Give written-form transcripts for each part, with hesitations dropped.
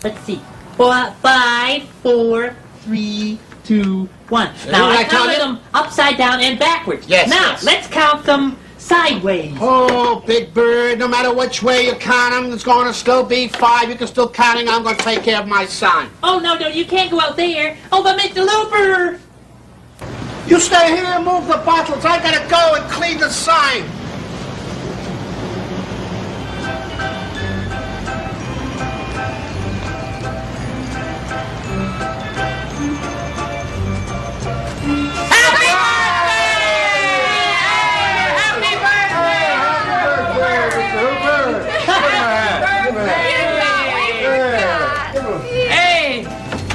Let's see. 5, 4, 3, 2, 1. Now I counted them upside down and backwards. Yes, now yes. let's count them sideways. Oh, Big Bird, no matter which way you count them, it's going to still be 5. You can still counting. I'm going to take care of my son. Oh, no, you can't go out there. Oh, but Mr. Looper! You stay here and move the bottles. I got to go and clean the sign. Hey!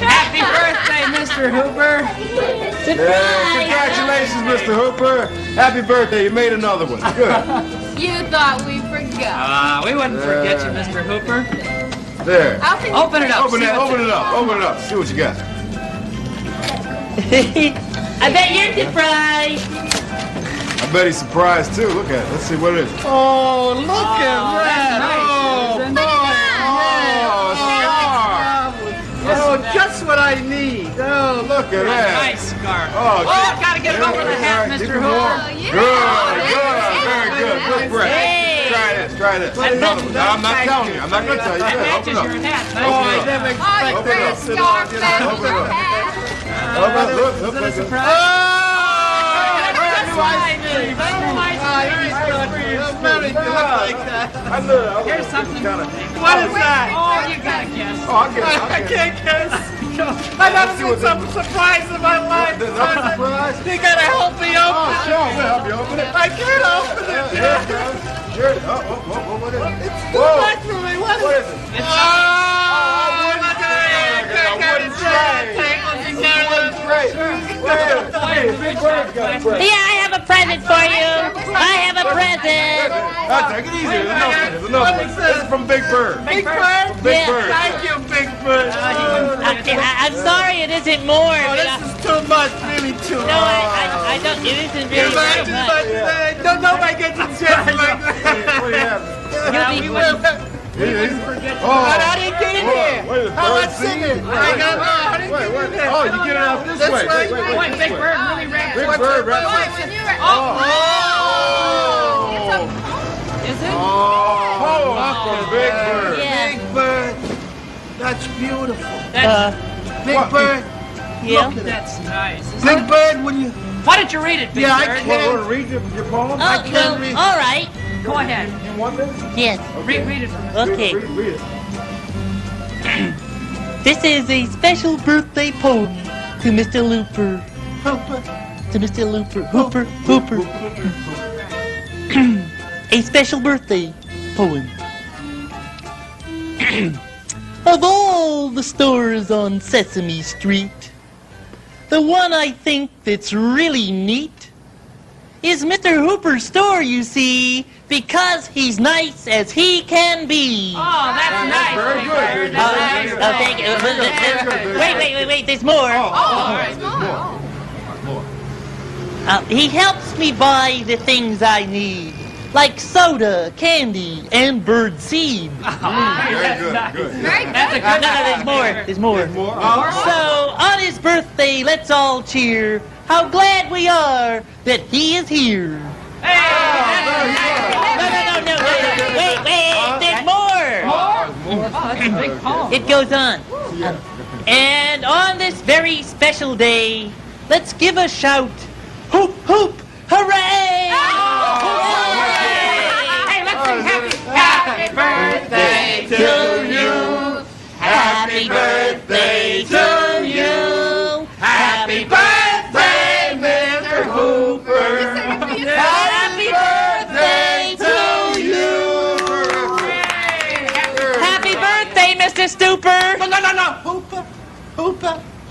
Happy birthday, Mr. Hooper! Congratulations, Mr. Hooper. Happy birthday. You made another one. Good. You thought we forgot. We wouldn't forget you, Mr. Hooper. There. Open it up. Open it up. Open it up. See what you got. I bet you're surprised. I bet he's surprised, too. Look at it. Let's see what it is. Oh, look at that. Nice, isn't it? Oh, just what I need. Oh, look at that. Nice scarf. Oh, Gotta get it over the hat, Mr. Hooper. Very good. Good breath. Try this. Another one. I'm not telling you. I'm not going to tell you. That Open matches it up. your hat. Oh, I never Oh, Open it up. scarf back Open it up. hat. Look. Is it a surprise? Very good like that. I knew it. Here's something. What is that? Oh, you gotta guess. Oh, I'll get it. I can't guess. I've never seen some surprise in my life. There's no surprise. You gotta help me open Oh, it. sure. We'll help you open it. I can't open it. Sure. What is it? It's too much for me. What is it? It's Oh, look at it. I can't get it straight. Yeah, I have a present for you. I have a present. Take it easy. There's enough. This is from Big Bird. Big Bird? Big Yeah. Bird. Thank you, Big Bird. I'm sorry it isn't more. Oh, But this is too much, really too no, much. I don't. It isn't really very Imagine, much. but nobody gets a chance like that. What do you have? You'll be How did you get in here? Wait, How bird much seed? singing? I got how did you Wait. get in there? Oh, you get it out this This way. way? Boy, Big Bird really ran. Big Bird, right? When you were Is it? Oh, that's from Big Bird. Yeah. Big Bird. That's beautiful. That's, Big Bird. Yeah. that's nice. Big Bird, when you... Why don't you read it, Big Yeah, I Bird? can't. Want to read your poem? Oh, well, read. all right. Go ahead. You want this? Yes. Read it for me. Okay. Read it. This is a special birthday poem to Mr. Looper. To Mr. Looper. Hooper. A special birthday poem. Of all the stores on Sesame Street, the one I think that's really neat is Mr. Hooper's store, you see, because he's nice as he can be. Oh, that's nice. Very Big good. Bird. That's Oh, nice. thank you. Wait, there's more. All right. He helps me buy the things I need, like soda, candy, and bird seed. Very good. Good. very good. That's a good There's more. More? So, on his birthday, let's all cheer. How glad we are that he is here. Hey, No. Wait, there's more. Oh, that's a big poem. It goes on. And on this very special day, let's give a shout. Hoop, hoop, hooray!